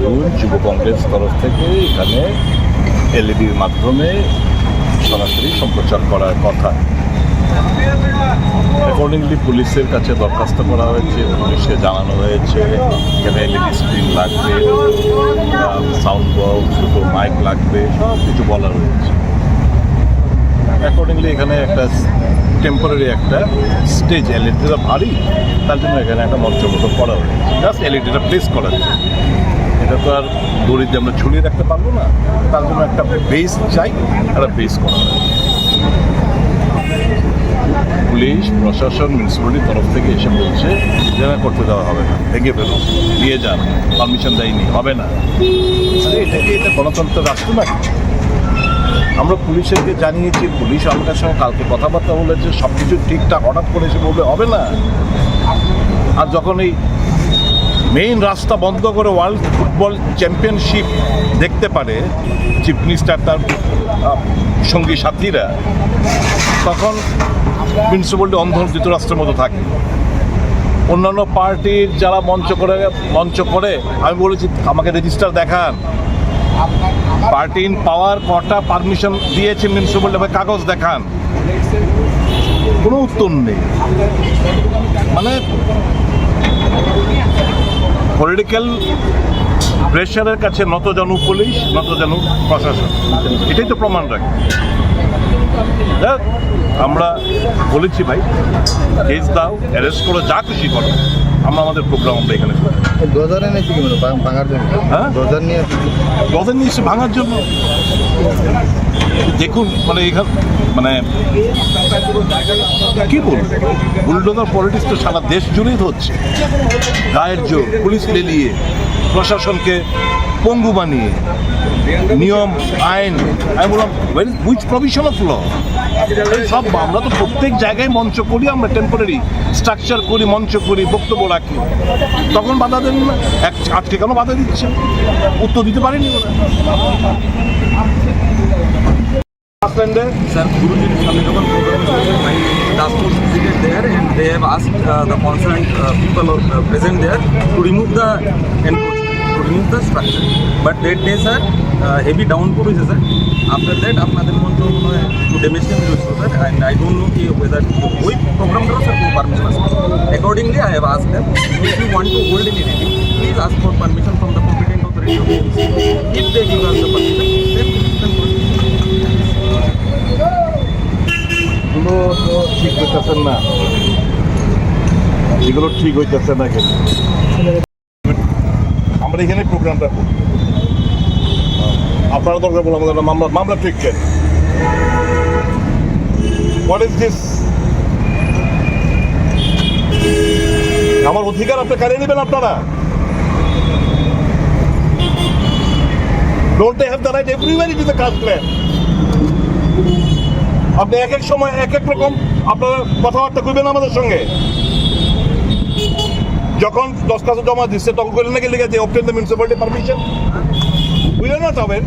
June যুব কংগ্রেস তরফ থেকে এখানে এলইডির মাধ্যমে সরাসরি সম্প্রচার করার কথা। অ্যাকর্ডিংলি পুলিশের কাছে দরখাস্ত করা হয়েছে, পুলিশকে জানানো হয়েছে এখানে এলইডি স্ক্রিন লাগবে, সাউন্ড বক্স, দুটো মাইক লাগবে, সব কিছু বলা হয়েছে। অ্যাকর্ডিংলি এখানে একটা টেম্পোরারি একটা স্টেজ, এলইডিটা ভারী, তার জন্য এখানে একটা মঞ্চ মতো করা হয়েছে, জাস্ট এলইডিটা প্লেস করার জন্য। এটা তো আর দড়িতে আমরা ঝুলিয়ে রাখতে পারবো না, তার জন্য একটা বেস চাই, একটা বেস করা হয়েছে। পুলিশ প্রশাসন মিউনিসিপ্যালিটির তরফ থেকে এসে বলছে যে না, করতে দেওয়া হবে না, ভেঙে ফেলুন, নিয়ে যান, পারমিশন দেয়নি, হবে না। এটা গণতন্ত্রের রাষ্ট্র নাকি? আমরা পুলিশকে জানিয়েছি, পুলিশ আমাদের সঙ্গে কালকে কথাবার্তা বলেছে, সব কিছু ঠিকঠাক, হঠাৎ করে এসে বলবে হবে না। আর যখন এই মেইন রাস্তা বন্ধ করে ওয়ার্ল্ড ফুটবল চ্যাম্পিয়নশিপ দেখতে পারে চিফ মিনিস্টার তার সঙ্গী সাথীরা, তখন মিউনিসিপ্যালিটি অন্ধ ধৃতরাষ্ট্রের মতো থাকে। অন্যান্য পার্টির যারা মঞ্চ করে আমি বলেছি আমাকে রেজিস্টার দেখান, পার্টি ইন পাওয়ার কটা পারমিশন দিয়েছে মিউনিসিপ্যালিটি, কাগজ দেখান, কোনো উত্তর নেই। মানে পলিটিক্যাল প্রেশারের কাছে নতজানু পুলিশ, নতজানু প্রশাসন, এটাই তো প্রমাণ রাখে। আমরা বলেছি ভাই কেস দাও, অ্যারেস্ট করো, যা খুশি করো, আমরা আমাদের প্রোগ্রাম আমরা এখানে ডোজার এনেছি কি ভাঙার জন্য? হ্যাঁ, ডোজার নিয়ে এসে ভাঙার জন্য। দেখুন মানে এখানে মানে কি বলবো, বুলডোজার পলিটিক্স তো সারা দেশ জুড়েই হচ্ছে। গায়ের জোর, পুলিশ লেলিয়ে, প্রশাসনকে পঙ্গু বানিয়ে, নিয়ম আইন, আমি বললাম হুইচ প্রভিশন অফ ল, সব আমরা তো প্রত্যেক জায়গায় মঞ্চ করি, আমরা টেম্পোরারি স্ট্রাকচার করি, মঞ্চ করি, বক্তব্য রাখি, তখন বাধা দেন না। আজকে কেন বাধা দিচ্ছে? উত্তর দিতে পারেনি ওরা। Sir, Guruji Samitavan program task force visited there and they have asked the concerned people present there to remove the encroachment, to remove the structure. But that day, sir, heavy downpour is sir. After that, আপনাদের মঞ্চ to demonstration হয়েছিল sir, and I don't know whether ওই প্রোগ্রামটা sir কোনো permission আছে। Accordingly, I have asked them if you want to hold any meeting, please ask for permission from the competent authority of the If they give us the permission, then তো ঠিক হইতেছেন না, এগুলো ঠিক হইতেছে না। কিন্তু আমরা এখানে প্রোগ্রামটা করি, আপনারা দরকার বলে আমাদের মামলা ঠিক কেন? What is this? আমার অধিকার আপনি কারিয়ে নেবেন আপনারা? Don't they have the right everywhere it is the caste land? আপনি এক এক সময় এক এক রকম আপনারা কথাবার্তা কইবেন আমাদের সঙ্গে। যখন দরখাস্ত জমা দিচ্ছে তখন কইলেন নাকি লিখে যে অবটেন দ্য মিউনিসিপ্যালিটি পারমিশন, বুঝলেন না তবে